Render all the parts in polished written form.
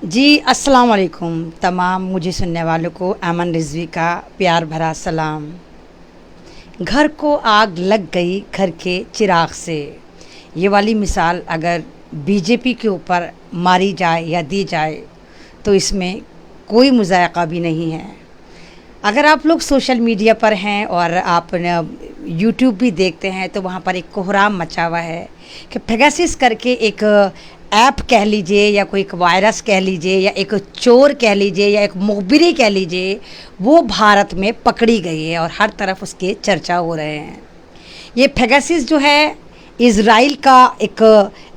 जी अस्सलाम वालेकुम तमाम मुझे सुनने वालों को अमन रिजवी का प्यार भरा सलाम। घर को आग लग गई घर के चिराग से, ये वाली मिसाल अगर बीजेपी के ऊपर मारी जाए या दी जाए तो इसमें कोई मुज़ायक़ा भी नहीं है। अगर आप लोग सोशल मीडिया पर हैं और आप यूट्यूब भी देखते हैं तो वहाँ पर एक कोहराम मचा हुआ है कि पेगासस करके एक ऐप कह लीजिए या कोई एक वायरस कह लीजिए या एक चोर कह लीजिए या एक मुखबिरी कह लीजिए, वो भारत में पकड़ी गई है और हर तरफ उसके चर्चा हो रहे हैं। ये पेगासस जो है इज़राइल का एक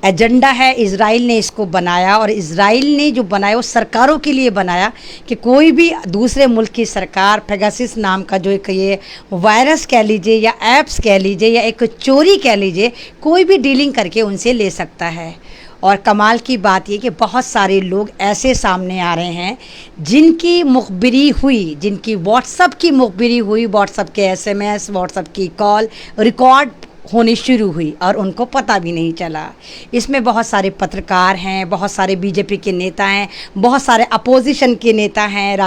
एजेंडा है। इज़राइल ने इसको बनाया और इज़राइल ने जो बनाया वो सरकारों के लिए बनाया कि कोई भी दूसरे मुल्क की सरकार पेगासस नाम का जो एक ये वायरस कह लीजिए या ऐप्स कह लीजिए या एक चोरी कह लीजिए, कोई भी डीलिंग करके उनसे ले सकता है। और कमाल की बात ये कि बहुत सारे लोग ऐसे सामने आ रहे हैं जिनकी मुखबिरी हुई, जिनकी व्हाट्सअप की मुखबिरी हुई, व्हाट्सअप के SMS, व्हाट्सअप की कॉल रिकॉर्ड होनी शुरू हुई और उनको पता भी नहीं चला। इसमें बहुत सारे पत्रकार हैं, बहुत सारे बीजेपी के नेता हैं, बहुत सारे अपोजिशन के नेता हैं,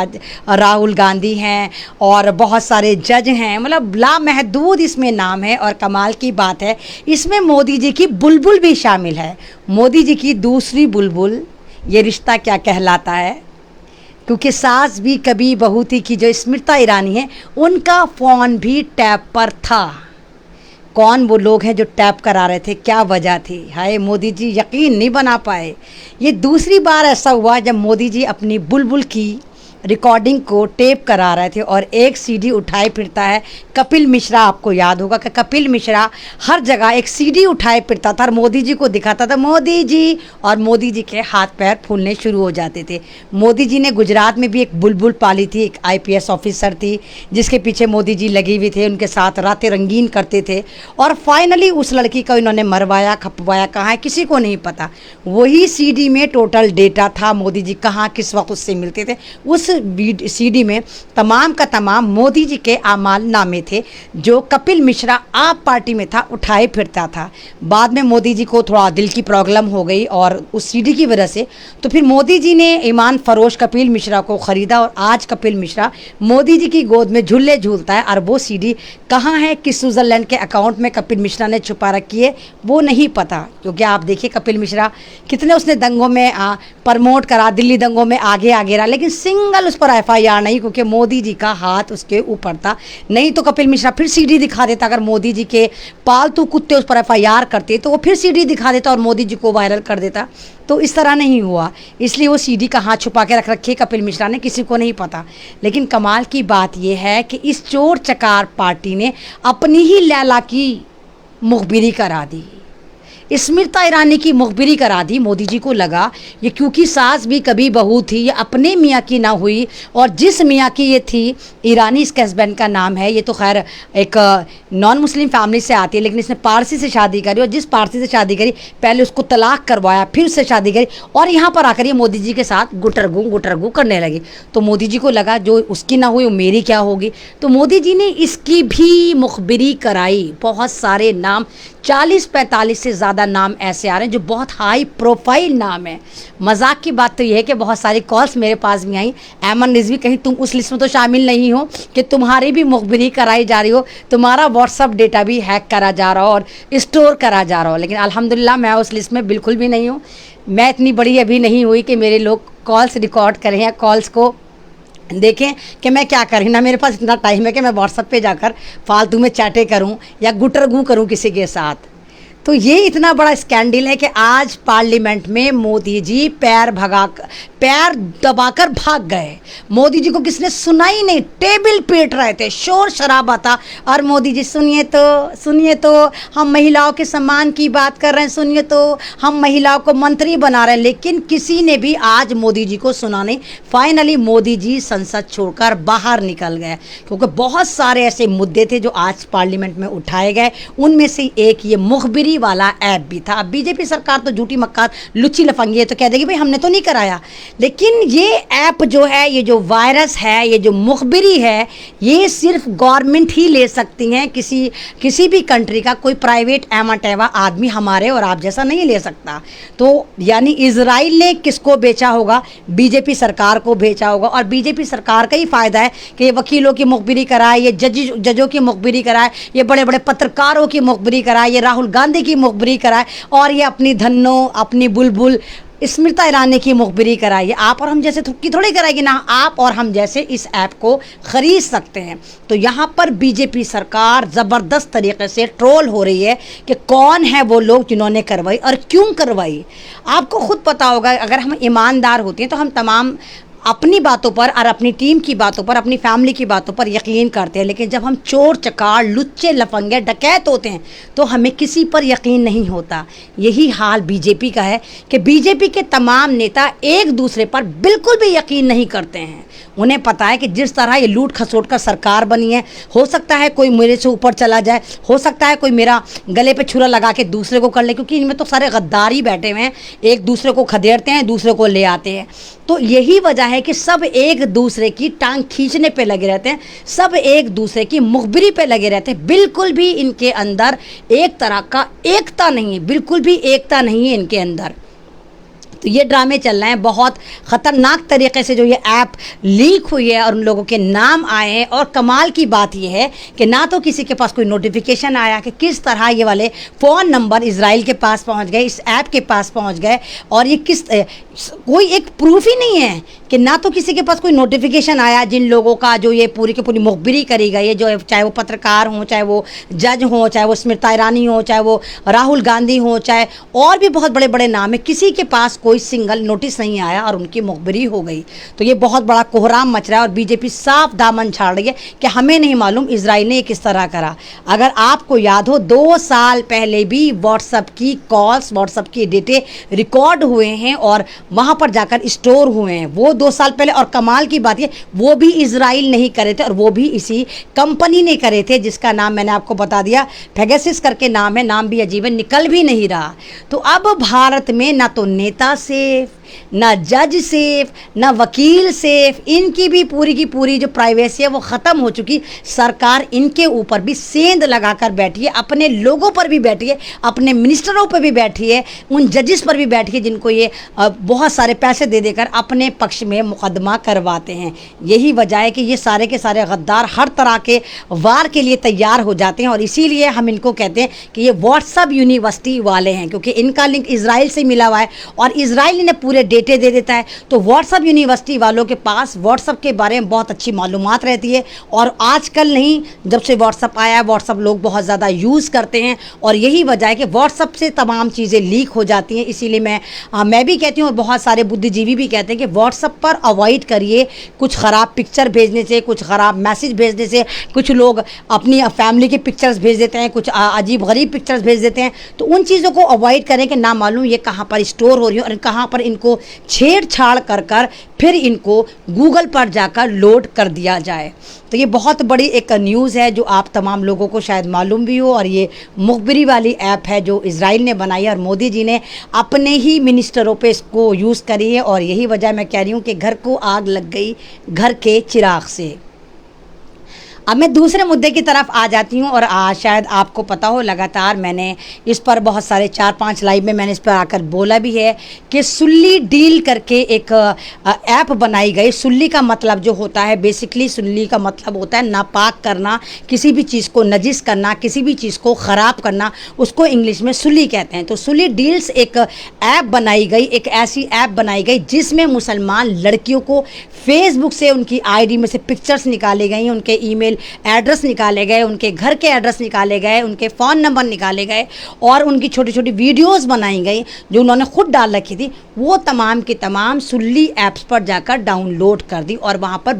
राहुल गांधी हैं और बहुत सारे जज हैं, मतलब लामहदूद इसमें नाम है। और कमाल की बात है इसमें मोदी जी की बुलबुल भी शामिल है, मोदी जी की दूसरी बुलबुल। ये रिश्ता क्या कहलाता है, क्योंकि सास भी कभी बहू थी की जो स्मृति ईरानी है, उनका फ़ोन भी टैप पर था। कौन वो लोग हैं जो टैप करा रहे थे, क्या वजह थी? हाय मोदी जी यकीन नहीं बना पाए। ये दूसरी बार ऐसा हुआ जब मोदी जी अपनी बुलबुल की रिकॉर्डिंग को टेप करा रहे थे और एक CD उठाए फिरता है। कपिल मिश्रा, आपको याद होगा कि कपिल मिश्रा हर जगह एक CD उठाए फिरता था और मोदी जी को दिखाता था मोदी जी, और मोदी जी के हाथ पैर फूलने शुरू हो जाते थे। मोदी जी ने गुजरात में भी एक बुलबुल पाली थी, एक IPS ऑफिसर थी जिसके पीछे मोदी जी लगे हुए थे, उनके साथ रातें रंगीन करते थे और फाइनली उस लड़की को इन्होंने मरवाया खपवाया, कहाँ है किसी को नहीं पता। वही CD में टोटल डेटा था, मोदी जी कहाँ किस वक्त उससे मिलते थे। उस CD में तमाम का तमाम मोदी जी के आमाल नामे थे जो कपिल मिश्रा आप पार्टी में था उठाए फिरता था। बाद में मोदी जी को थोड़ा दिल की प्रॉब्लम हो गई और उस CD की वजह से तो फिर मोदी जी ने ईमान फरोश कपिल मिश्रा को ख़रीदा और आज कपिल मिश्रा मोदी जी की गोद में झूले झूलता है। और वो CD कहाँ है, किस स्विट्ज़रलैंड के अकाउंट में कपिल मिश्रा ने छुपा रखी है वो नहीं पता। क्योंकि आप देखिए कपिल मिश्रा कितने उसने दंगों में प्रमोट करा, दिल्ली दंगों में आगे आगे रहा, लेकिन सिंगल उस पर FIR नहीं, क्योंकि मोदी जी का हाथ उसके ऊपर था। नहीं तो कपिल मिश्रा फिर CD दिखा देता, अगर मोदी जी के पालतू कुत्ते उस पर FIR करते तो वो फिर CD दिखा देता और मोदी जी को वायरल कर देता। तो इस तरह नहीं हुआ, इसलिए वो CD कहाँ छुपा के रख रखी है कपिल मिश्रा ने किसी को नहीं पता। लेकिन कमाल की बात यह है कि इस चोर चकार पार्टी ने अपनी ही लैला की मुखबिरी करा दी, स्मृति ईरानी की मुखबिरी करा दी। मोदी जी को लगा ये क्योंकि सास भी कभी बहू थी, ये अपने मियाँ की ना हुई, और जिस मियाँ की ये थी, ईरानी इसके हस्बैंड का नाम है, ये तो खैर एक नॉन मुस्लिम फैमिली से आती है, लेकिन इसने पारसी से शादी करी और जिस पारसी से शादी करी पहले उसको तलाक करवाया, फिर उससे शादी करी और यहाँ पर आकर ये मोदी जी के साथ गुटरगू करने लगी। तो मोदी जी को लगा जो उसकी ना हुई वो मेरी क्या होगी। तो मोदी जी ने इसकी भी मुखबिरी कराई। बहुत सारे नाम, 40-45 से ज़्यादा नाम ऐसे आ रहे हैं जो बहुत हाई प्रोफाइल नाम है। मजाक की बात तो यह है कि बहुत सारी कॉल्स मेरे पास भी आई, अमन रिजवी कहीं तुम उस लिस्ट में तो शामिल नहीं हो कि तुम्हारी भी मुखबिरी कराई जा रही हो, तुम्हारा व्हाट्सअप डेटा भी हैक करा जा रहा हो और स्टोर करा जा रहा हो। लेकिन अल्हम्दुलिल्लाह मैं उस लिस्ट में बिल्कुल भी नहीं हूँ। मैं इतनी बड़ी अभी नहीं हुई कि मेरे लोग कॉल्स रिकॉर्ड करें या कॉल्स को देखें कि मैं क्या करूँ। ना मेरे पास इतना टाइम है कि मैं व्हाट्सएप पे जाकर फालतू में चैटें करूँ या गुटरगू करूँ किसी के साथ। तो ये इतना बड़ा स्कैंडल है कि आज पार्लियामेंट में मोदी जी पैर दबाकर भाग गए। मोदी जी को किसने सुना ही नहीं, टेबल पीट रहे थे, शोर शराबा था और मोदी जी सुनिए तो हम महिलाओं के सम्मान की बात कर रहे हैं, सुनिए तो हम महिलाओं को मंत्री बना रहे हैं, लेकिन किसी ने भी आज मोदी जी को सुना नहीं। फाइनली मोदी जी संसद छोड़कर बाहर निकल गए, क्योंकि बहुत सारे ऐसे मुद्दे थे जो आज पार्लियामेंट में उठाए गए। उनमें से एक ये मुखबिरी वाला ऐप भी था। अब बीजेपी सरकार तो झूठी मक्कार लुच्ची लफंगी है, तो कह देगी भाई हमने तो नहीं कराया। लेकिन ये ऐप जो है, ये जो वायरस है, ये जो मुखबिरी है, ये सिर्फ गवर्नमेंट ही ले सकती हैं। किसी भी कंट्री का कोई प्राइवेट एमाटेवा आदमी हमारे और आप जैसा नहीं ले सकता। तो यानी इजराइल ने किसको बेचा होगा? बीजेपी सरकार को बेचा होगा। और बीजेपी सरकार का ही फायदा है कि ये वकीलों की मुखबिरी कराए, ये जजों की मुखबिरी कराए, ये बड़े बड़े पत्रकारों की मुखबिरी कराए, ये राहुल गांधी की मुखबिरी कराए, और ये अपनी धन्नो, अपनी बुलबुल स्मृति ईरानी की मुखबिरी कराइए। आप और हम जैसे की थोड़ी कराएगी ना, आप और हम जैसे इस ऐप को खरीद सकते हैं। तो यहाँ पर बीजेपी सरकार ज़बरदस्त तरीके से ट्रोल हो रही है कि कौन है वो लोग जिन्होंने करवाई और क्यों करवाई। आपको खुद पता होगा, अगर हम ईमानदार होते हैं तो हम तमाम अपनी बातों पर और अपनी टीम की बातों पर, अपनी फैमिली की बातों पर यकीन करते हैं। लेकिन जब हम चोर चकार, लुच्चे लफंगे, डकैत होते हैं तो हमें किसी पर यकीन नहीं होता। यही हाल बीजेपी का है कि बीजेपी के तमाम नेता एक दूसरे पर बिल्कुल भी यकीन नहीं करते हैं। उन्हें पता है कि जिस तरह ये लूट खसोट का सरकार बनी है, हो सकता है कोई मेरे से ऊपर चला जाए, हो सकता है कोई मेरा गले पे छुरा लगा के दूसरे को कर ले, क्योंकि इनमें तो सारे गद्दारी बैठे हुए हैं, एक दूसरे को खदेड़ते हैं, दूसरे को ले आते हैं। तो यही वजह है कि सब एक दूसरे की टांग खींचने पे लगे रहते हैं, सब एक दूसरे की मुखबिरी पे लगे रहते हैं। बिल्कुल भी इनके अंदर एक तरह का एकता नहीं है, बिल्कुल भी एकता नहीं है इनके अंदर। तो ये ड्रामे चल रहे हैं बहुत ख़तरनाक तरीके से। जो ये ऐप लीक हुई है और उन लोगों के नाम आए हैं, और कमाल की बात ये है कि ना तो किसी के पास कोई नोटिफिकेशन आया कि किस तरह ये वाले फ़ोन नंबर इजराइल के पास पहुंच गए, इस ऐप के पास पहुंच गए, और ये कोई एक प्रूफ ही नहीं है कि ना तो किसी के पास कोई नोटिफिकेशन आया जिन लोगों का जो ये पूरी की पूरी मुखबिरी करी गई है, जो चाहे वो पत्रकार हों, चाहे वो जज हों, चाहे वो स्मृति ईरानी हो, चाहे वो राहुल गांधी हो, चाहे और भी बहुत बड़े बड़े नाम है, किसी के पास कोई सिंगल नोटिस नहीं आया और उनकी मुखबिरी हो गई। तो ये बहुत बड़ा कोहराम मच रहा है और बीजेपी साफ दामन छाड़ रही है कि हमें नहीं मालूम इजराइल ने ये किस तरह करा। अगर आपको याद हो, 2 साल पहले भी व्हाट्सएप की कॉल्स, व्हाट्सएप की डेटे रिकॉर्ड हुए हैं और वहाँ पर जाकर स्टोर हुए हैं, वो 2 साल पहले। और कमाल की बात है, वो भी इजराइल नहीं करे थे और वो भी इसी कंपनी ने करे थे, जिसका नाम मैंने आपको बता दिया, पेगासस करके नाम है, नाम भी अजीब है, निकल भी नहीं रहा। तो अब भारत में ना तो नेता सेफ, ना जज सेफ, ना वकील सेफ, इनकी भी पूरी की पूरी जो प्राइवेसी है वो ख़त्म हो चुकी। सरकार इनके ऊपर भी सेंध लगाकर बैठी है, अपने लोगों पर भी बैठी है, अपने मिनिस्टरों पर भी बैठी है, उन जजेस पर भी बैठी है जिनको ये बहुत सारे पैसे दे देकर अपने पक्ष में मुकदमा करवाते हैं। यही वजह है कि ये सारे के सारे गद्दार हर तरह के वार के लिए तैयार हो जाते हैं, और इसीलिए हम इनको कहते हैं कि ये व्हाट्सएप यूनिवर्सिटी वाले हैं, क्योंकि इनका लिंक इजराइल से मिला हुआ है और इजराइल ने पूरे डेटे दे देता है। तो व्हाट्सएप यूनिवर्सिटी वालों के पास व्हाट्सएप के बारे में बहुत अच्छी मालूमात रहती है, और आजकल नहीं, जब से व्हाट्सएप आया, व्हाट्सएप लोग बहुत ज़्यादा यूज़ करते हैं, और यही वजह है कि व्हाट्सएप से तमाम चीज़ें लीक हो जाती हैं। इसीलिए मैं भी कहती हूँ और बहुत सारे बुद्धिजीवी भी कहते हैं कि व्हाट्सएप पर अवॉइड करिए कुछ ख़राब पिक्चर भेजने से, कुछ ख़राब मैसेज भेजने से। कुछ लोग अपनी फैमिली की पिक्चर्स भेज देते हैं, कुछ अजीब गरीब पिक्चर्स भेज देते हैं। तो उन चीज़ों को अवॉइड करें कि ना मालूम ये कहाँ पर स्टोर हो रही है और कहाँ पर इनको छेड़छाड़ कर फिर इनको गूगल पर जाकर लोड कर दिया जाए। तो ये बहुत बड़ी एक न्यूज़ है जो आप तमाम लोगों को शायद मालूम भी हो, और ये मुखबिरी वाली ऐप है जो इजराइल ने बनाई है और मोदी जी ने अपने ही मिनिस्टरों पे इसको यूज़ करी है। और यही वजह मैं कह रही हूँ कि घर को आग लग गई घर के चिराग से। अब मैं दूसरे मुद्दे की तरफ आ जाती हूँ, और शायद आपको पता हो, लगातार मैंने इस पर बहुत सारे 4-5 लाइव में मैंने इस पर आकर बोला भी है कि सुल्ली डील करके एक ऐप बनाई गई। सुल्ली का मतलब जो होता है, बेसिकली सुल्ली का मतलब होता है नापाक करना, किसी भी चीज़ को नजिस करना, किसी भी चीज़ को ख़राब करना, उसको इंग्लिश में सुल्ली कहते हैं। तो सुल्ली डील्स एक ऐप बनाई गई, एक ऐसी ऐप बनाई गई जिसमें मुसलमान लड़कियों को फेसबुक से उनकी आईडी में से पिक्चर्स निकाले गई, उनके ईमेल एड्रेस निकाले गए, उनके घर के एड्रेस निकाले गए, उनके फ़ोन नंबर निकाले गए, और उनकी छोटी छोटी वीडियोस बनाई गई जो उन्होंने खुद डाल रखी थी। वो तमाम की तमाम सुल्ली ऐप्स पर जाकर डाउनलोड कर दी और वहाँ पर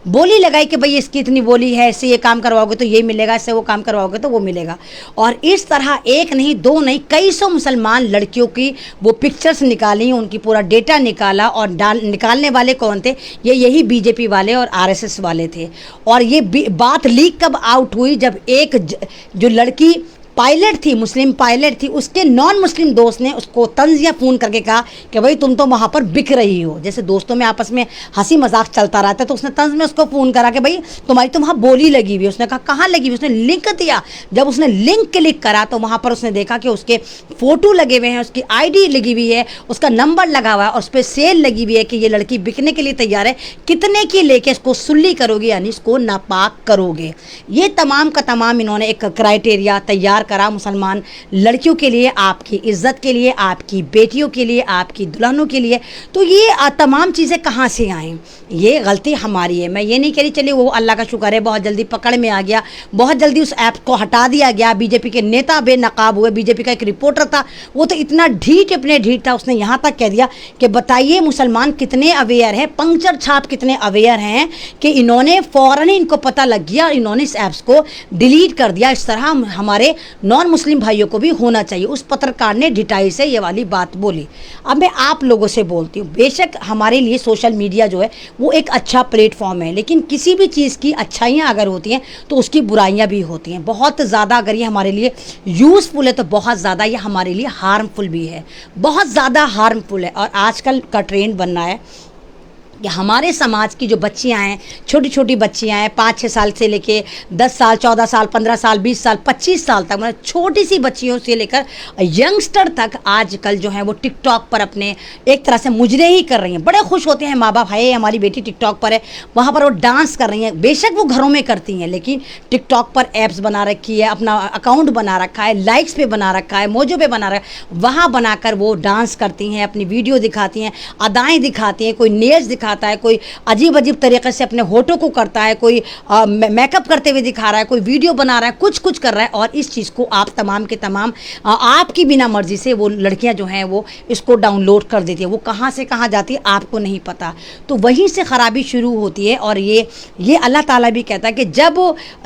बोली लगाई कि भाई इसकी इतनी बोली है, इससे ये काम करवाओगे तो ये मिलेगा, इससे वो काम करवाओगे तो वो मिलेगा। और इस तरह एक नहीं, दो नहीं, कई सौ मुसलमान लड़कियों की वो पिक्चर्स निकाली, उनकी पूरा डेटा निकाला। और निकालने वाले कौन थे? यही बीजेपी वाले और आरएसएस वाले थे। और ये बात लीक कब आउट हुई? जब एक जो लड़की पायलट थी, मुस्लिम पायलट थी, उसके नॉन मुस्लिम दोस्त ने उसको तंज या फ़ोन करके कहा कि भाई तुम तो वहाँ पर बिक रही हो। जैसे दोस्तों में आपस में हंसी मजाक चलता रहता है, तो उसने तंज में उसको फ़ोन करा कि भाई तुम्हारी तो वहाँ बोली लगी हुई है। उसने कहा कहाँ लगी हुई? उसने लिंक दिया। जब उसने लिंक क्लिक करा तो वहाँ पर उसने देखा कि उसके फ़ोटो लगे हुए हैं, उसकी ID लगी हुई है, उसका नंबर लगा हुआ है और उस पर सेल लगी हुई है कि ये लड़की बिकने के लिए तैयार है, कितने की लेके इसको सुल्ली करोगे यानी इसको नापाक करोगे। ये तमाम का तमाम इन्होंने एक क्राइटेरिया तैयार करा मुसलमान लड़कियों के लिए, आपकी इज्जत के लिए, आपकी बेटियों के लिए, आपकी दुल्हनों के लिए। तो ये तमाम चीज़ें कहाँ से आएँ? ये गलती हमारी है। मैं ये नहीं कह रही चलिए वो अल्लाह का शुक्र है बहुत जल्दी पकड़ में आ गया, बहुत जल्दी उस ऐप को हटा दिया गया। बीजेपी के नेता बेनकाब हुए। बीजेपी का एक रिपोर्टर था, वो तो इतना ढीठ अपने ढीठ था, उसने यहाँ तक कह दिया कि बताइए मुसलमान कितने अवेयर हैं, पंक्चर छाप कितने अवेयर हैं कि इन्होंने फ़ौरन ही इनको पता लग गया, इन्होंने इस ऐप्स को डिलीट कर दिया। इस तरह हमारे नॉन मुस्लिम भाइयों को भी होना चाहिए। उस पत्रकार ने ढिठाई से ये वाली बात बोली। अब मैं आप लोगों से बोलती हूँ, बेशक हमारे लिए सोशल मीडिया जो है वो एक अच्छा प्लेटफॉर्म है, लेकिन किसी भी चीज़ की अच्छाइयाँ अगर होती हैं तो उसकी बुराइयाँ भी होती हैं। बहुत ज़्यादा अगर ये हमारे लिए यूज़फुल है तो बहुत ज़्यादा ये हमारे लिए हार्मफुल भी है, बहुत ज़्यादा हार्मफुल है। और आजकल का ट्रेंड बन रहा है कि हमारे समाज की जो बच्चियां हैं, छोटी छोटी बच्चियां हैं, 5-6 साल से लेके 10 साल, 14 साल, 15 साल, 20 साल, 25 साल तक, मतलब छोटी सी बच्चियों से लेकर यंगस्टर तक आजकल जो है वो टिकटॉक पर अपने एक तरह से मुजरे ही कर रही हैं। बड़े खुश होते हैं माँ बाप, है हमारी बेटी टिकटॉक पर है, वहाँ पर वो डांस कर रही हैं। बेशक वो घरों में करती हैं, लेकिन टिकटॉक पर ऐप्स बना रखी है, अपना अकाउंट बना रखा है, लाइक्स पे बना रखा है, मोजो पे बना रखा है, वहाँ बनाकर वो डांस करती हैं, अपनी वीडियो दिखाती हैं, अदाएँ दिखाती हैं, कोई नेल्स दिखाता है, कोई अजीब अजीब तरीके से अपने होठों को करता है, कोई मेकअप करते हुए दिखा रहा है, कोई वीडियो बना रहा है, कुछ कर रहा है। और इस चीज़ को आप तमाम के तमाम आपकी बिना मर्जी से वो लड़कियां जो हैं वो इसको डाउनलोड कर देती है। वो कहाँ से कहाँ जाती है आपको नहीं पता, तो वहीं से ख़राबी शुरू होती है। और ये अल्लाह ताला भी कहता है कि जब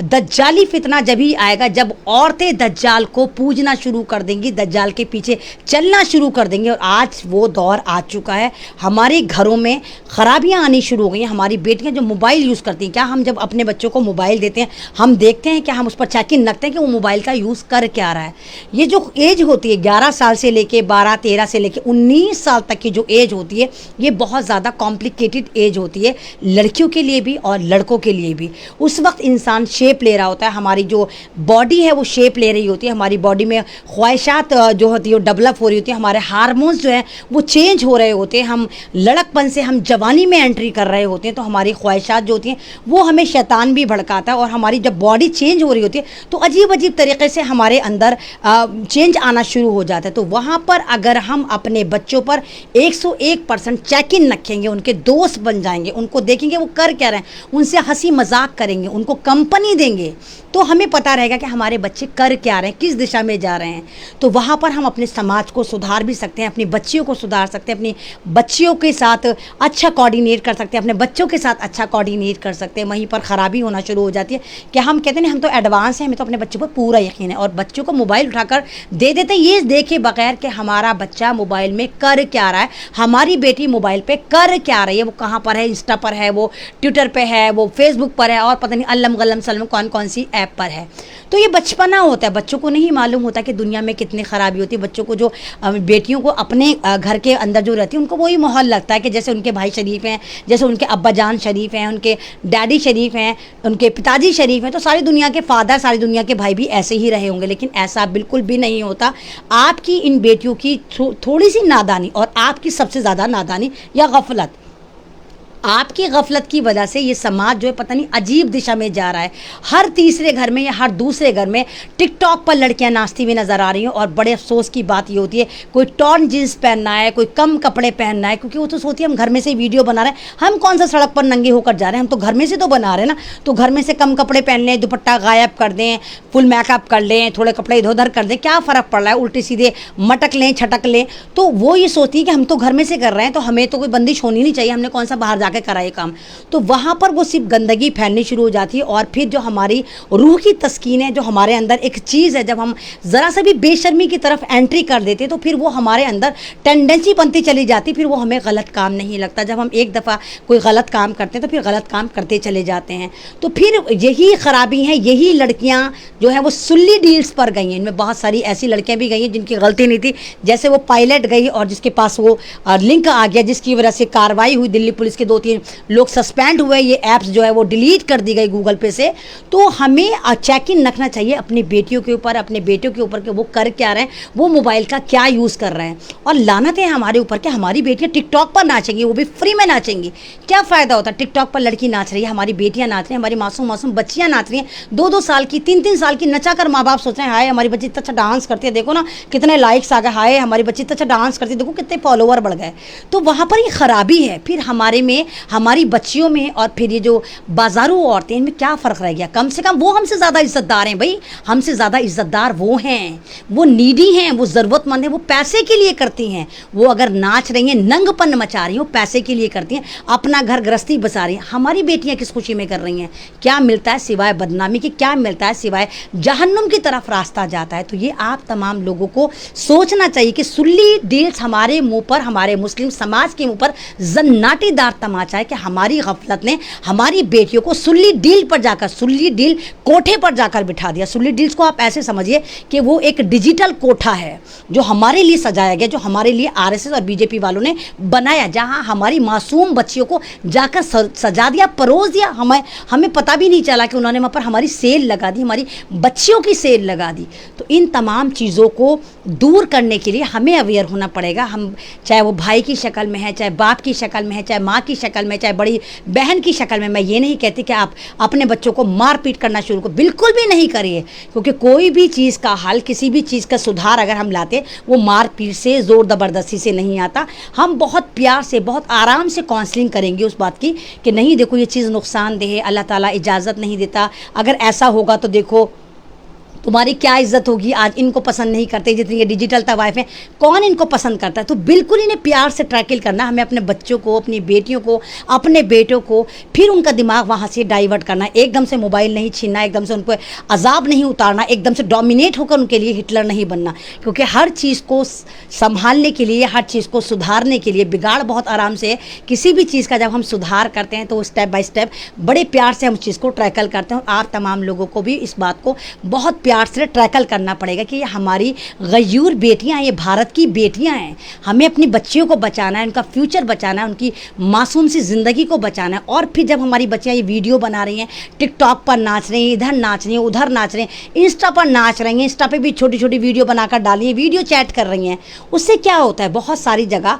दज्जाली फितना जब ही आएगा, जब औरतें दज्जाल को पूजना शुरू कर देंगी, दज्जाल के पीछे चलना शुरू कर देंगी। और आज वो दौर आ चुका है, हमारे घरों में खराबियां आनी शुरू हो गई हैं। हमारी बेटियां जो मोबाइल यूज़ करती हैं, क्या हम जब अपने बच्चों को मोबाइल देते हैं हम देखते हैं, क्या हम उस पर चेकिंग रखते हैं कि वो मोबाइल का यूज़ कर क्या रहा है? ये जो एज होती है 11 साल से लेके 12-13 से लेके 19 साल तक की जो एज होती है, ये बहुत ज़्यादा कॉम्प्लिकेटेड एज होती है, लड़कियों के लिए भी और लड़कों के लिए भी। उस वक्त इंसान शेप ले रहा होता है, हमारी जो बॉडी है वो शेप ले रही होती है, हमारी बॉडी में ख्वाहिशात जो होती है वो डेवलप हो रही होती है, हमारे हार्मोन्स जो है वो चेंज हो रहे होते हैं, हम लड़कपन से हम जवानी में एंट्री कर रहे होते हैं। तो हमारी ख्वाहिशात जो होती हैं वो हमें शैतान भी भड़काता है। और हमारी जब बॉडी चेंज हो रही होती है तो अजीब अजीब तरीके से हमारे अंदर चेंज आना शुरू हो जाता है। तो वहाँ पर अगर हम अपने बच्चों पर 101% चेक इन रखेंगे, उनके दोस्त बन जाएंगे, उनको देखेंगे वो कर क्या रहे हैं, उनसे हंसी मजाक करेंगे, उनको कंपनी देंगे, तो हमें पता रहेगा कि हमारे बच्चे कर क्या रहे हैं, किस दिशा में जा रहे हैं। तो वहाँ पर हम अपने समाज को सुधार भी सकते हैं, अपनी बच्चियों को सुधार सकते हैं, अपनी बच्चियों के साथ अच्छा कोऑर्डिनेट कर सकते हैं, अपने बच्चों के साथ अच्छा कोऑर्डिनेट कर सकते हैं। वहीं पर ख़राबी होना शुरू हो जाती है कि हम कहते हैं हम तो एडवांस हैं, हमें तो अपने बच्चों पर पूरा यकीन है, और बच्चों को मोबाइल उठाकर दे देते हैं ये देखे बगैर कि हमारा बच्चा मोबाइल में कर क्या रहा है, हमारी बेटी मोबाइल पे कर क्या रही है, वो कहाँ पर है, इंस्टा पर है, वो ट्विटर पे है, वो फेसबुक पर है, और पता नहीं अल्लम गलम सलम कौन कौन सी ऐप पर है। तो ये बचपना होता है, बच्चों को नहीं मालूम होता कि दुनिया में कितनी ख़राबी होती है। बच्चों को जो बेटियों को अपने घर के अंदर जो रहती है उनको वही माहौल लगता है कि जैसे उनके भाई शरीफ हैं, जैसे उनके अब्बा जान शरीफ हैं, उनके डैडी शरीफ हैं, उनके पिताजी शरीफ हैं, तो सारी दुनिया के फादर, सारी दुनिया के भाई भी ऐसे ही रहे होंगे। लेकिन ऐसा बिल्कुल भी नहीं होता। आपकी इन बेटियों की थोड़ी सी नादानी, और आपकी सबसे ज़्यादा नादानी या गफलत, आपकी गफलत की वजह से ये समाज जो है पता नहीं अजीब दिशा में जा रहा है। हर तीसरे घर में या हर दूसरे घर में टिकटॉक पर लड़कियां नाचती हुई नज़र आ रही हैं। और बड़े अफसोस की बात ये होती है, कोई टॉर्न जीन्स पहनना है, कोई कम कपड़े पहनना है, क्योंकि वो तो सोचती है हम घर में से वीडियो बना रहे हैं, हम कौन सा सड़क पर नंगे होकर जा रहे हैं, हम तो घर में से तो बना रहे हैं ना। तो घर में से कम कपड़े पहन लें, दुपट्टा गायब कर दें, फुल मेकअप कर लें, थोड़े कपड़े इधर उधर कर दें, क्या फ़र्क पड़ रहा है, उल्टे सीधे मटक लें, छटक लें। तो वो ये सोचती है कि हम तो घर में से कर रहे हैं, तो हमें तो कोई बंदिश होनी नहीं चाहिए, हमने कौन सा बाहर जाके करा ये काम, तो वहाँ पर वो सिर्फ गंदगी फैलनी शुरू हो जाती है। और फिर जो हमारी रूह की तस्कीन है, जो हमारे अंदर एक चीज़ है, जब हम ज़रा सा भी बेशर्मी की तरफ एंट्री कर देते हैं तो फिर वो हमारे अंदर टेंडेंसी बनती चली जाती, फिर वो हमें गलत काम नहीं लगता। जब हम एक दफ़ा कोई गलत काम करते हैं तो फिर गलत काम करते चले जाते हैं। तो फिर यही ख़राबी है, यही लड़कियाँ जो है वो सुल्ली डील्स पर गई हैं। इनमें बहुत सारी ऐसी लड़कियाँ भी गई हैं जिनकी गलती नहीं थी, जैसे वो पायलट गई और जिसके पास वो लिंक आ गया, जिसकी वजह से कार्रवाई हुई, दिल्ली पुलिस के 2-3 लोग सस्पेंड हुए, ये ऐप्स जो है वो डिलीट कर दी गई गूगल पे से। तो हमें चेक इन रखना चाहिए अपनी बेटियों के ऊपर, अपने बेटियों के ऊपर कि वो कर क्या रहे हैं, वो मोबाइल का क्या यूज़ कर रहे हैं। और लानत है हमारे ऊपर कि हमारी बेटियां टिकटॉक पर नाचेंगी, वो भी फ्री में नाचेंगी। क्या फ़ायदा होता है, टिकटॉक पर लड़की नाच रही है, हमारी बेटियां नाच रही हैं, हमारी मासूम मासूम बच्चियां नाच रही हैं, 2-2 साल की, 3-3 साल की, नचा कर माँ बाप सोच रहे हैं हाय हमारी बच्ची इतना अच्छा डांस करती है, देखो ना कितने लाइक्स आ गए, हाय हमारी बच्ची इतना अच्छा डांस करती है, देखो कितने फॉलोवर बढ़ गए। तो वहाँ पर ये खराबी है। फिर हमारे में, हमारी बच्चियों में, और फिर ये जो बाजारू औरतें, इनमें क्या फ़र्क रह गया? कम से कम वो हमसे ज़्यादा इज्जतदार हैं भाई, हमसे ज़्यादा इज्जतदार वो हैं, वो नीडी हैं, वो ज़रूरतमंद हैं, वो पैसे के लिए करती हैं। वो अगर नाच रही हैं, नंगपन मचा रही हैं, वो पैसे के लिए करती हैं, अपना घर गृहस्थी बसा रही हैं। हमारी बेटियां किस खुशी में कर रही हैं? क्या मिलता है सिवाय बदनामी के? क्या मिलता है सिवाय जहन्नुम की तरफ रास्ता जाता है। तो ये आप तमाम लोगों को सोचना चाहिए कि सुल्ली डील्स हमारे मुंह पर, हमारे मुस्लिम समाज के मुंह पर जन्नाटीदार तमाचा है कि हमारी गफलत ने हमारी बेटियों को सुल्ली डील पर जाकर, सुल्ली डील कोठे पर जाकर बिठा दिया। सुल्ली डील्स को आप ऐसे समझिए कि वो एक डिजिटल कोठा है जो हमारे लिए सजाया गया, जो हमारे लिए आरएसएस और बीजेपी वालों ने बनाया, जहां हमारी मासूम बच्चियों को जाकर सजा दिया, परोस दिया। हमें पता भी नहीं चला कि उन्होंने वहाँ पर हमारी सेल लगा दी, हमारी बच्चियों की सेल लगा दी। तो इन तमाम चीज़ों को दूर करने के लिए हमें अवेयर होना पड़ेगा। हम चाहे वो भाई की शक्ल में है, चाहे बाप की शक्ल में है, चाहे माँ की शक्ल में, चाहे बड़ी बहन की शक्ल में। मैं ये नहीं कहती कि आप अपने बच्चों को मार पीट करना शुरू करो, बिल्कुल भी नहीं करिए, क्योंकि कोई भी चीज़ का हल, किसी भी चीज़ का सुधार अगर हम लाते, वो मार पीट से, ज़ोर ज़बरदस्ती से नहीं आता। हम बहुत प्यार से, बहुत आराम से काउंसलिंग करेंगे उस बात की कि नहीं देखो ये चीज़ नुकसानदेह है, अल्लाह ताला इजाज़त नहीं देता, अगर ऐसा होगा तो देखो तुम्हारी क्या इज्जत होगी। आज इनको पसंद नहीं करते, जितनी ये डिजिटल तवाइफ हैं, कौन इनको पसंद करता है? तो बिल्कुल इन्हें प्यार से टैकल करना। हमें अपने बच्चों को, अपनी बेटियों को, अपने बेटों को फिर उनका दिमाग वहाँ से डाइवर्ट करना। एकदम से मोबाइल नहीं छीनना, एकदम से उन पर अजाब नहीं उतारना, एकदम से डोमिनेट होकर उनके लिए हिटलर नहीं बनना। क्योंकि हर चीज़ को संभालने के लिए, हर चीज़ को सुधारने के लिए बिगाड़ बहुत आराम से है। किसी भी चीज़ का जब हम सुधार करते हैं तो स्टेप बाय स्टेप बड़े प्यार से हम उस चीज़ को टैकल करते हैं। और आप तमाम लोगों को भी इस बात को बहुत प्यार से टैकल करना पड़ेगा कि ये हमारी गयूर बेटियां हैं, ये भारत की बेटियां हैं। हमें अपनी बच्चियों को बचाना है, उनका फ्यूचर बचाना है, उनकी मासूम सी ज़िंदगी को बचाना है। और फिर जब हमारी बच्चियां ये वीडियो बना रही हैं, टिकटॉक पर नाच रही हैं, इधर नाच रही हैं, उधर नाच रही हैं, इंस्टा पर नाच रही हैं, इंस्टा पर भी छोटी छोटी वीडियो बनाकर डाली हैं, वीडियो चैट कर रही हैं, उससे क्या होता है? बहुत सारी जगह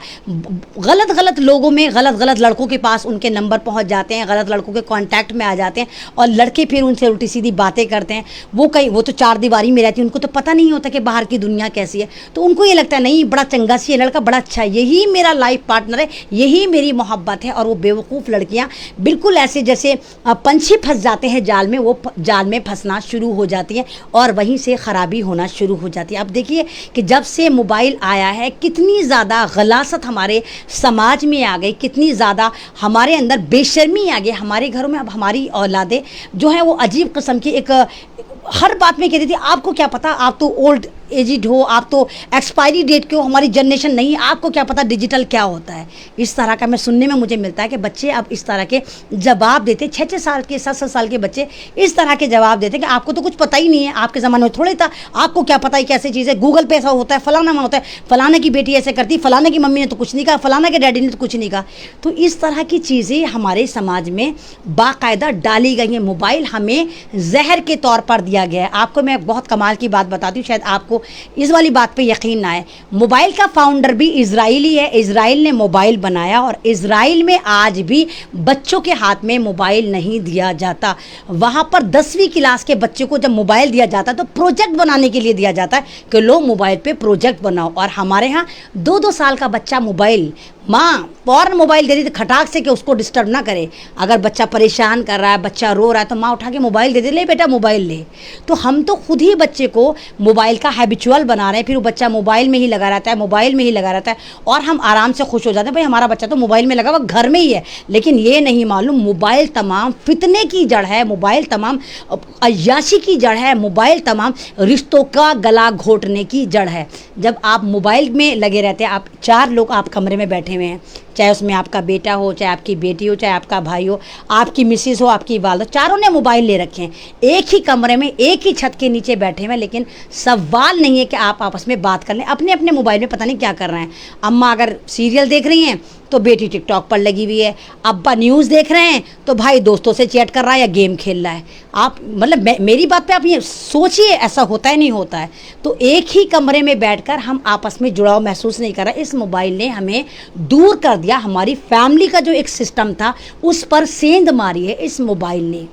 गलत गलत लोगों में, गलत गलत लड़कों के पास उनके नंबर पहुँच जाते हैं, गलत लड़कों के कॉन्टैक्ट में आ जाते हैं, और लड़के फिर उनसे उल्टी सीधी बातें करते हैं। वो तो चार दीवारी में रहती है, उनको तो पता नहीं होता कि बाहर की दुनिया कैसी है। तो उनको ये लगता है नहीं बड़ा चंगा सी है लड़का, बड़ा अच्छा है, यही मेरा लाइफ पार्टनर है, यही मेरी मोहब्बत है। और वो बेवकूफ़ लड़कियां बिल्कुल ऐसे जैसे पंछी फंस जाते हैं जाल में, वो जाल में फंसना शुरू हो जाती हैं और वहीं से ख़राबी होना शुरू हो जाती है। अब देखिए कि जब से मोबाइल आया है कितनी ज़्यादा गलासत हमारे समाज में आ गई, कितनी ज़्यादा हमारे अंदर बेशर्मी आ गई। हमारे घरों में अब हमारी औलादें जो हैं वो अजीब किस्म की एक हर बात में कहती थी आपको क्या पता, आप तो ओल्ड एजिड हो, आप तो एक्सपायरी डेट के हो, हमारी जनरेशन नहीं, आपको क्या पता डिजिटल क्या होता है। इस तरह का मैं सुनने में मुझे मिलता है कि बच्चे अब इस तरह के जवाब देते, 6-6 साल के 7-7 साल के बच्चे इस तरह के जवाब देते हैं कि आपको तो कुछ पता ही नहीं है, आपके ज़माने में थोड़े था, आपको क्या पता है कैसी चीज़ है, गूगल पे ऐसा होता है, फलाना में होता है, फलाने की बेटी ऐसे करती, फलाने की मम्मी ने तो कुछ नहीं कहा, फलाना के डैडी ने तो कुछ नहीं कहा। तो इस तरह की चीज़ें हमारे समाज में बाकायदा डाली गई हैं। मोबाइल हमें जहर के तौर पर दिया गया है। आपको मैं बहुत कमाल की बात बताती हूँ, शायद आपको इस वाली बात पे यकीन ना आए। मोबाइल का फाउंडर भी इजराइली है, इजराइल ने मोबाइल बनाया और इजराइल में आज भी बच्चों के हाथ में मोबाइल नहीं दिया जाता। वहाँ पर 10वीं क्लास के बच्चे को जब मोबाइल दिया जाता है तो प्रोजेक्ट बनाने के लिए दिया जाता है कि लो मोबाइल पे प्रोजेक्ट बनाओ। और हमारे यहाँ 2-2 साल का बच्चा मोबाइल, माँ फ़ौरन मोबाइल दे दी तो खटाक से कि उसको डिस्टर्ब ना करे। अगर बच्चा परेशान कर रहा है, बच्चा रो रहा है, तो माँ उठा के मोबाइल दे दे, ले बेटा मोबाइल ले। तो हम तो खुद ही बच्चे को मोबाइल का हैबिचुअल बना रहे हैं, फिर वो बच्चा मोबाइल में ही लगा रहता है, मोबाइल में ही लगा रहता है, और हम आराम से खुश हो जाते हैं भाई हमारा बच्चा तो मोबाइल में लगा हुआ घर में ही है। लेकिन ये नहीं मालूम मोबाइल तमाम फितने की जड़ है, मोबाइल तमाम अय्याशी की जड़ है, मोबाइल तमाम रिश्तों का गला घोटने की जड़ है। जब आप मोबाइल में लगे रहते हैं, आप 4 लोग आप कमरे में बैठे हुए हैं, चाहे उसमें आपका बेटा हो, चाहे आपकी बेटी हो, चाहे आपका भाई हो, आपकी मिसेस हो, आपकी वाल हो, चारों ने मोबाइल ले रखे हैं, एक ही कमरे में एक ही छत के नीचे बैठे हुए हैं, लेकिन सवाल नहीं है कि आप आपस में बात कर लें, अपने अपने मोबाइल में पता नहीं क्या कर रहे हैं। अम्मा अगर सीरियल देख रही हैं तो बेटी टिकटॉक पर लगी हुई है, अब्बा न्यूज़ देख रहे हैं तो भाई दोस्तों से चैट कर रहा है या गेम खेल रहा है। आप मतलब मेरी बात पे आप ये सोचिए, ऐसा होता है नहीं होता है? तो एक ही कमरे में बैठकर हम आपस में जुड़ाव महसूस नहीं कर रहे। इस मोबाइल ने हमें दूर कर दिया, हमारी फैमिली का जो एक सिस्टम था उस पर सेंध मारी है इस मोबाइल ने।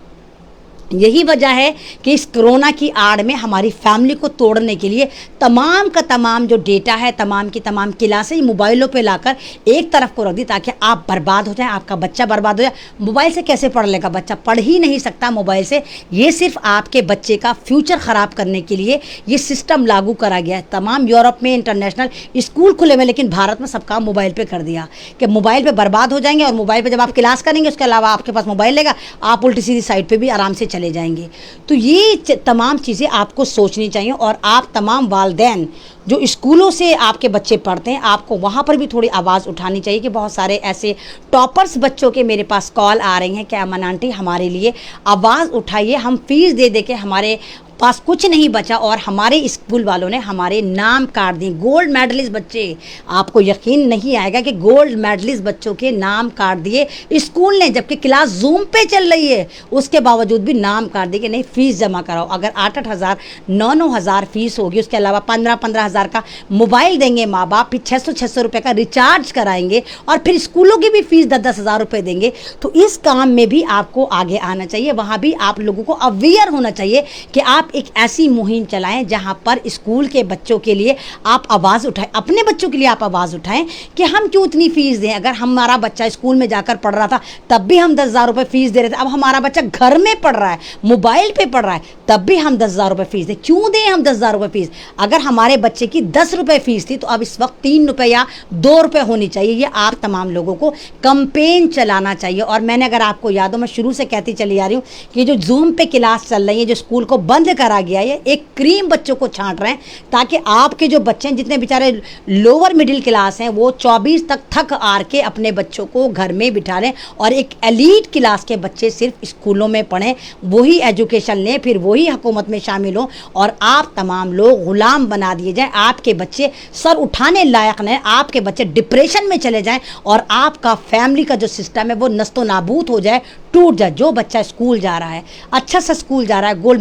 यही वजह है कि इस कोरोना की आड़ में हमारी फैमिली को तोड़ने के लिए तमाम का तमाम जो डेटा है, तमाम की तमाम क्लासें मोबाइलों पे लाकर एक तरफ को रख दी ताकि आप बर्बाद हो जाएं, आपका बच्चा बर्बाद हो जाए। मोबाइल से कैसे पढ़ लेगा बच्चा? पढ़ ही नहीं सकता मोबाइल से। ये सिर्फ आपके बच्चे का फ्यूचर ख़राब करने के लिए ये सिस्टम लागू करा गया है। तमाम यूरोप में इंटरनेशनल स्कूल खुले हुए, लेकिन भारत में सब काम मोबाइल पर कर दिया कि मोबाइल पर बर्बाद हो जाएंगे, और मोबाइल पर जब आप क्लास करेंगे उसके अलावा आपके पास मोबाइल लेगा, आप उल्टी सीधी साइड पर भी आराम से चले जाएंगे। तो ये तमाम चीज़ें आपको सोचनी चाहिए, और आप तमाम वालिदैन जो स्कूलों से आपके बच्चे पढ़ते हैं, आपको वहाँ पर भी थोड़ी आवाज़ उठानी चाहिए कि बहुत सारे ऐसे टॉपर्स बच्चों के मेरे पास कॉल आ रही हैं कि अमन आंटी हमारे लिए आवाज़ उठाइए, हम फीस दे दे के हमारे पास कुछ नहीं बचा और हमारे स्कूल वालों ने हमारे नाम काट दिए। गोल्ड मेडलिस्ट बच्चे, आपको यकीन नहीं आएगा कि गोल्ड मेडलिस्ट बच्चों के नाम काट दिए स्कूल ने, जबकि क्लास जूम पे चल रही है, उसके बावजूद भी नाम काट दिए कि नहीं फीस जमा कराओ। अगर 8-8 हज़ार 9-9 हज़ार फीस होगी, उसके अलावा 15-15 हज़ार का मोबाइल देंगे माँ बाप, फिर 600-600 रुपये का रिचार्ज कराएंगे, और फिर स्कूलों की भी फीस 10-10 हज़ार रुपये देंगे। तो इस काम में भी आपको आगे आना चाहिए, वहाँ भी आप लोगों को अवेयर होना चाहिए कि आप एक ऐसी मुहिम चलाएं जहां पर स्कूल के बच्चों के लिए आप आवाज़ उठाएं, अपने बच्चों के लिए आप आवाज़ उठाएं कि हम क्यों इतनी फ़ीस दें। अगर हमारा बच्चा स्कूल में जाकर पढ़ रहा था तब भी हम 10,000 रुपये फ़ीस दे रहे थे, अब हमारा बच्चा घर में पढ़ रहा है, मोबाइल पे पढ़ रहा है, तब भी हम 10,000 रुपये फ़ीस दें। क्यों दें हम 10,000 रुपये फ़ीस? अगर हमारे बच्चे की 10 रुपये फ़ीस थी तो अब इस वक्त 3 रुपये या 2 रुपये होनी चाहिए। ये आप तमाम लोगों को कंपेन चलाना चाहिए। और मैंने, अगर आपको याद हो, मैं शुरू से कहती चली आ रही हूँ कि जो जूम पे क्लास चल रही है, जो स्कूल को बंद करा गया है, एक क्रीम बच्चों को छांट रहे हैं ताकि आपके जो बच्चे हैं, जितने बेचारे लोअर मिडिल क्लास हैं, वो 24 तक थक आर के अपने बच्चों को घर में बिठा लें, और एक एलीट क्लास के बच्चे सिर्फ स्कूलों में पढ़ें, वही एजुकेशन लें, फिर वही हुकूमत में शामिल हों, और आप तमाम लोग गुलाम बना दिए जाएं। आपके बच्चे सर उठाने लायक नहीं, आपके बच्चे डिप्रेशन में चले जाएं, और आपका फैमिली का जो सिस्टम है वो नस्तो नाबूद हो जाए, टूट जाए। जो बच्चा स्कूल जा रहा है, अच्छा सा स्कूल जा रहा है, गोल्ड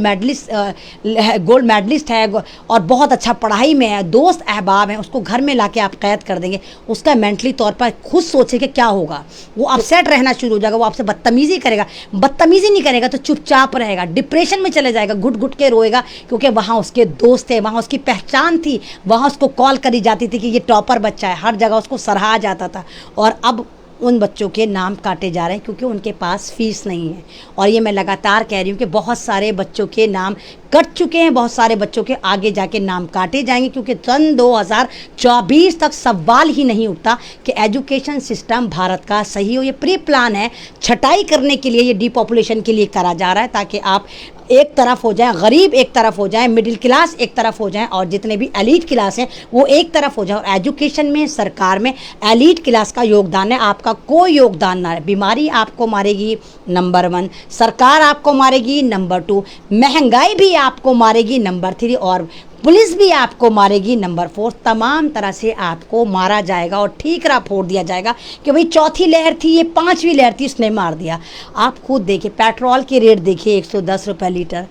मेडलिस्ट है और बहुत अच्छा पढ़ाई में है, दोस्त अहबाब हैं, उसको घर में लाके आप कैद कर देंगे, उसका मेंटली तौर पर खुद सोचे कि क्या होगा, वो अपसेट रहना शुरू हो जाएगा, वो आपसे बदतमीज़ी करेगा। बदतमीज़ी नहीं करेगा तो चुपचाप रहेगा, डिप्रेशन में चले जाएगा, घुट घुट के रोएगा, क्योंकि वहाँ उसके दोस्त थे, वहाँ उसकी पहचान थी, वहाँ उसको कॉल करी जाती थी कि ये टॉपर बच्चा है, हर जगह उसको सराहा जाता था। और अब उन बच्चों के नाम काटे जा रहे हैं क्योंकि उनके पास फीस नहीं है। और ये मैं लगातार कह रही हूँ कि बहुत सारे बच्चों के नाम कट चुके हैं, बहुत सारे बच्चों के आगे जाके नाम काटे जाएंगे, क्योंकि सन 2024 तक सवाल ही नहीं उठता कि एजुकेशन सिस्टम भारत का सही हो। ये प्री प्लान है, छटाई करने के लिए, ये डीपॉपुलेशन के लिए करा जा रहा है, ताकि आप एक तरफ हो जाए, गरीब एक तरफ हो जाए, मिडिल क्लास एक तरफ हो जाए, और जितने भी एलीट क्लास हैं वो एक तरफ हो जाए। और एजुकेशन में, सरकार में एलीट क्लास का योगदान है, आपका कोई योगदान ना है। बीमारी आपको मारेगी नंबर 1, सरकार आपको मारेगी नंबर 2, महंगाई भी आपको मारेगी नंबर 3, और पुलिस भी आपको मारेगी नंबर 4। तमाम तरह से आपको मारा जाएगा और ठीकरा फोड़ दिया जाएगा कि भाई चौथी लहर थी, ये 5वीं लहर थी, उसने मार दिया। आप खुद देखिए, पेट्रोल की रेट देखिए, 110 रुपये लीटर।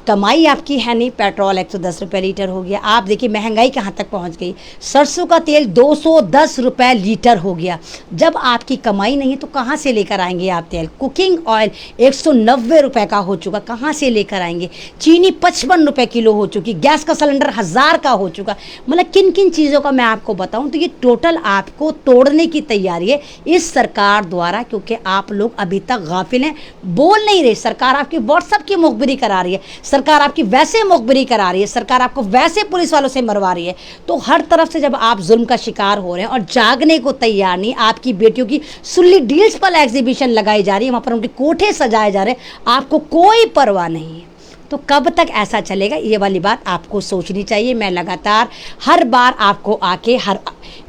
कमाई आपकी है नहीं, पेट्रोल 110 रुपये लीटर हो गया। आप देखिए महंगाई कहाँ तक पहुँच गई, सरसों का तेल 210 रुपये लीटर हो गया। जब आपकी कमाई नहीं है तो कहाँ से लेकर आएंगे आप तेल? कुकिंग ऑयल 190 रुपये का हो चुका, कहाँ से लेकर आएंगे? चीनी 55 रुपये किलो हो चुकी, गैस का सिलेंडर 1000 का हो चुका। मतलब किन किन चीज़ों का मैं आपको बताऊँ तो ये टोटल आपको तोड़ने की तैयारी है इस सरकार द्वारा, क्योंकि आप लोग अभी तक गाफिल हैं, बोल नहीं रहे। सरकार आपकी व्हाट्सएप की मुखबिरी करा रही है, सरकार आपकी वैसे मुखबिरी करा रही है, सरकार आपको वैसे पुलिस वालों से मरवा रही है, तो हर तरफ से जब आप जुल्म का शिकार हो रहे हैं और जागने को तैयार नहीं, आपकी बेटियों की सुल्ली डील्स पर एग्जीबिशन लगाई जा रही है, वहाँ पर उनके कोठे सजाए जा रहे हैं, आपको कोई परवाह नहीं है। तो कब तक ऐसा चलेगा, ये वाली बात आपको सोचनी चाहिए। मैं लगातार हर बार आपको आके हर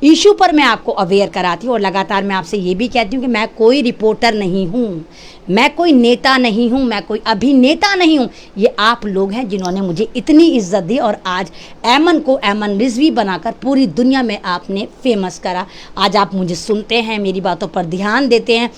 इशू पर मैं आपको अवेयर कराती हूँ और लगातार मैं आपसे ये भी कहती हूँ कि मैं कोई रिपोर्टर नहीं हूँ, मैं कोई नेता नहीं हूँ, मैं कोई अभिनेता नहीं हूँ। ये आप लोग हैं जिन्होंने मुझे इतनी इज्जत दी और आज ऐमन को ऐमन रिजवी बनाकर पूरी दुनिया में आपने फेमस करा। आज आप मुझे सुनते हैं, मेरी बातों पर ध्यान देते हैं,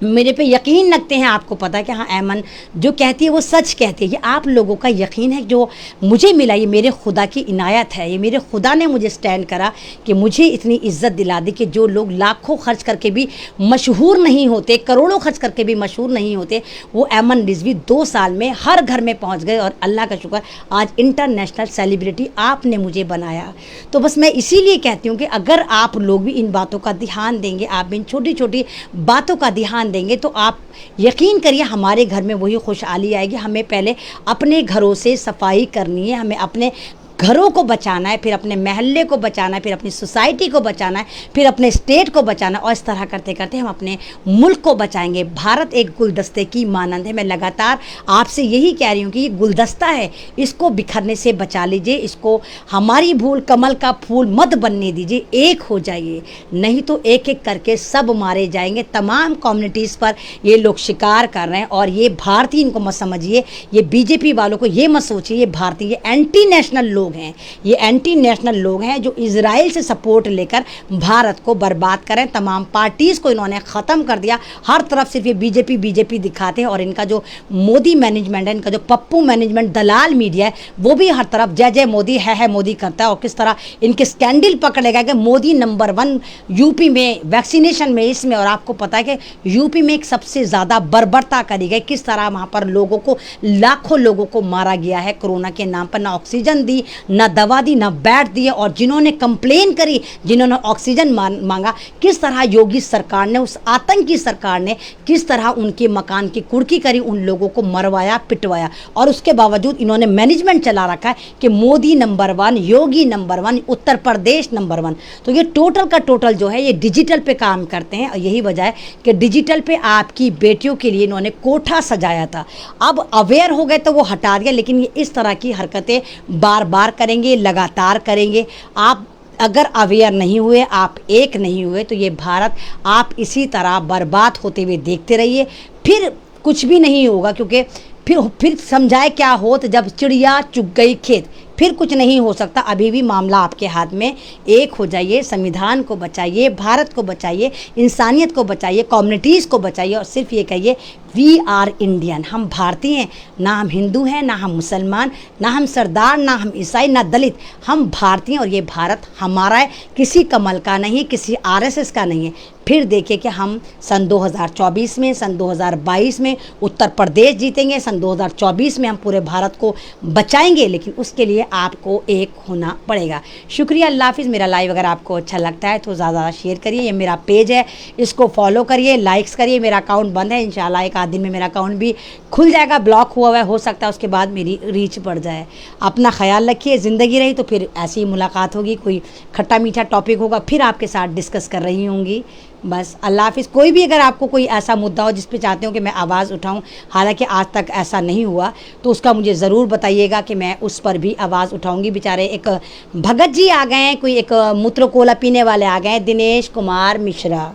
मेरे पे यकीन रखते हैं। आपको पता है कि हाँ ऐमन जो कहती है वो सच कहती है। ये आप लोगों का यकीन है जो मुझे मिला, ये मेरे खुदा की इनायत है। ये मेरे खुदा ने मुझे स्टैंड करा कि मुझे इतनी इज्जत दिला दी कि जो लोग लाखों खर्च करके भी मशहूर नहीं होते, करोड़ों खर्च करके भी मशहूर नहीं होते, वो ऐमन रिजवी 2 साल में हर घर में पहुँच गए और अल्लाह का शुक्र आज इंटरनेशनल सेलिब्रिटी आपने मुझे बनाया। तो बस मैं इसीलिए कहती हूँ कि अगर आप लोग भी इन बातों का ध्यान देंगे, आप भी इन छोटी छोटी बातों का ध्यान देंगे, तो आप यकीन करिए हमारे घर में वही खुशहाली आएगी। हमें पहले अपने घरों से सफाई करनी है, हमें अपने घरों को बचाना है, फिर अपने महल्ले को बचाना है, फिर अपनी सोसाइटी को बचाना है, फिर अपने स्टेट को बचाना है, और इस तरह करते करते हम अपने मुल्क को बचाएंगे। भारत एक गुलदस्ते की मानंद है। मैं लगातार आपसे यही कह रही हूँ कि ये गुलदस्ता है, इसको बिखरने से बचा लीजिए, इसको हमारी भूल कमल का फूल मत बनने दीजिए, एक हो जाइए, नहीं तो एक एक करके सब मारे जाएंगे। तमाम कम्युनिटीज़ पर ये लोग शिकार कर रहे हैं और ये भारतीय इनको मत समझिए, ये बीजेपी वालों को ये मत सोचिए, ये भारतीय ये एंटी नेशनल लोग हैं, ये एंटी नेशनल लोग हैं जो इजराइल से सपोर्ट लेकर भारत को बर्बाद करें। तमाम पार्टीज को इन्होंने ख़त्म कर दिया, हर तरफ सिर्फ ये बीजेपी बीजेपी दिखाते हैं। और इनका जो मोदी मैनेजमेंट है, इनका जो पप्पू मैनेजमेंट दलाल मीडिया है, वो भी हर तरफ जय जय मोदी है मोदी करता है। और किस तरह इनके स्कैंडल पकड़ेगा कि मोदी नंबर 1 यूपी में वैक्सीनेशन में, इसमें। और आपको पता है कि यूपी में एक सबसे ज़्यादा बर्बरता करी गई, किस तरह वहाँ पर लोगों को, लाखों लोगों को मारा गया है कोरोना के नाम पर। ना ऑक्सीजन दी, ना दवा दी, ना बेड दिए, और जिन्होंने कंप्लेन करी, जिन्होंने ऑक्सीजन मांगा, किस तरह योगी सरकार ने, उस आतंकी सरकार ने किस तरह उनके मकान की कुर्की करी, उन लोगों को मरवाया पिटवाया। और उसके बावजूद इन्होंने मैनेजमेंट चला रखा है कि मोदी नंबर 1, योगी नंबर 1, उत्तर प्रदेश नंबर 1। तो ये टोटल का टोटल जो है ये डिजिटल पे काम करते हैं। और यही वजह है कि डिजिटल पे आपकी बेटियों के लिए इन्होंने कोठा सजाया था। अब अवेयर हो गए तो वो हटा दिया, लेकिन ये इस तरह की हरकतें बार बार करेंगे, लगातार करेंगे। आप अगर अवेयर नहीं हुए, आप एक नहीं हुए, तो ये भारत आप इसी तरह बर्बाद होते हुए देखते रहिए। फिर कुछ भी नहीं होगा, क्योंकि फिर समझाए क्या होत जब चिड़िया चुग गई खेत, फिर कुछ नहीं हो सकता। अभी भी मामला आपके हाथ में, एक हो जाइए, संविधान को बचाइए, भारत को बचाइए, इंसानियत को बचाइए, कम्युनिटीज़ को बचाइए, और सिर्फ ये कहिए वी आर इंडियन, हम भारतीय हैं। ना हम हिंदू हैं, ना हम मुसलमान, ना हम सरदार, ना हम ईसाई, ना दलित, हम भारतीय हैं। और ये भारत हमारा है, किसी कमल का नहीं है, किसी आरएसएस का नहीं है। फिर देखिए कि हम सन 2024 में, सन 2022 में उत्तर प्रदेश जीतेंगे, सन 2024 में हम पूरे भारत को बचाएंगे। लेकिन उसके लिए आपको एक होना पड़ेगा। शुक्रिया, अल्लाह हाफिज़। मेरा लाइव अगर आपको अच्छा लगता है तो ज़्यादा शेयर करिए। ये मेरा पेज है, इसको फॉलो करिए, लाइक्स करिए। मेरा अकाउंट बंद है, इंशाल्लाह एक आध दिन में मेरा अकाउंट भी खुल जाएगा। ब्लॉक हुआ हुआ है, हो सकता है उसके बाद मेरी रीच बढ़ जाए। अपना ख्याल रखिए। ज़िंदगी रही तो फिर ऐसी ही मुलाकात होगी, कोई खट्टा मीठा टॉपिक होगा, फिर आपके साथ डिस्कस कर रही होंगी। बस अल्लाह हाफिज़। कोई भी अगर आपको कोई ऐसा मुद्दा हो जिस पे चाहते हो कि मैं आवाज़ उठाऊं, हालांकि आज तक ऐसा नहीं हुआ, तो उसका मुझे ज़रूर बताइएगा कि मैं उस पर भी आवाज़ उठाऊंगी। बेचारे एक भगत जी आ गए हैं, कोई एक मूत्र कोला पीने वाले आ गए हैं, Dinesh Kumar Mishra.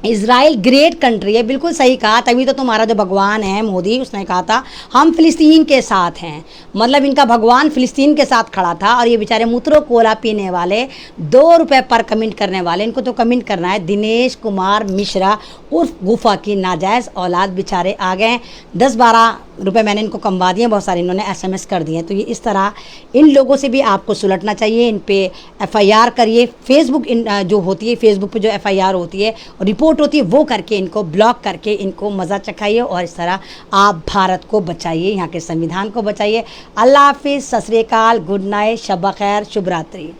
Israel great country है, बिल्कुल सही कहा। तभी तो तुम्हारा जो भगवान है मोदी, उसने कहा था हम फ़िलिस्तीन के साथ हैं, मतलब इनका भगवान फ़िलिस्तीन के साथ खड़ा था। और ये बेचारे मूत्रो कोला पीने वाले, 2 रुपए पर कमेंट करने वाले, इनको तो कमेंट करना है दिनेश कुमार मिश्रा उर्फ गुफा की नाजायज़ औलाद, बेचारे आ गए। 10-12 रुपए मैंने इनको कमवा दिए, बहुत सारे इन्होंने SMS कर दिए। तो ये इस तरह इन लोगों से भी आपको सुलटना चाहिए। इन पे FIR करिए। फेसबुक जो होती है, फेसबुक पे जो FIR होती है और रिपोर्ट होती है, वो करके इनको ब्लॉक करके इनको मज़ा चखाइए। और इस तरह आप भारत को बचाइए, यहाँ के संविधान को बचाइए। अल्लाह हाफिज़, सत श्री अकाल, गुड नाइट, शब खैर, शुभ रात्रि।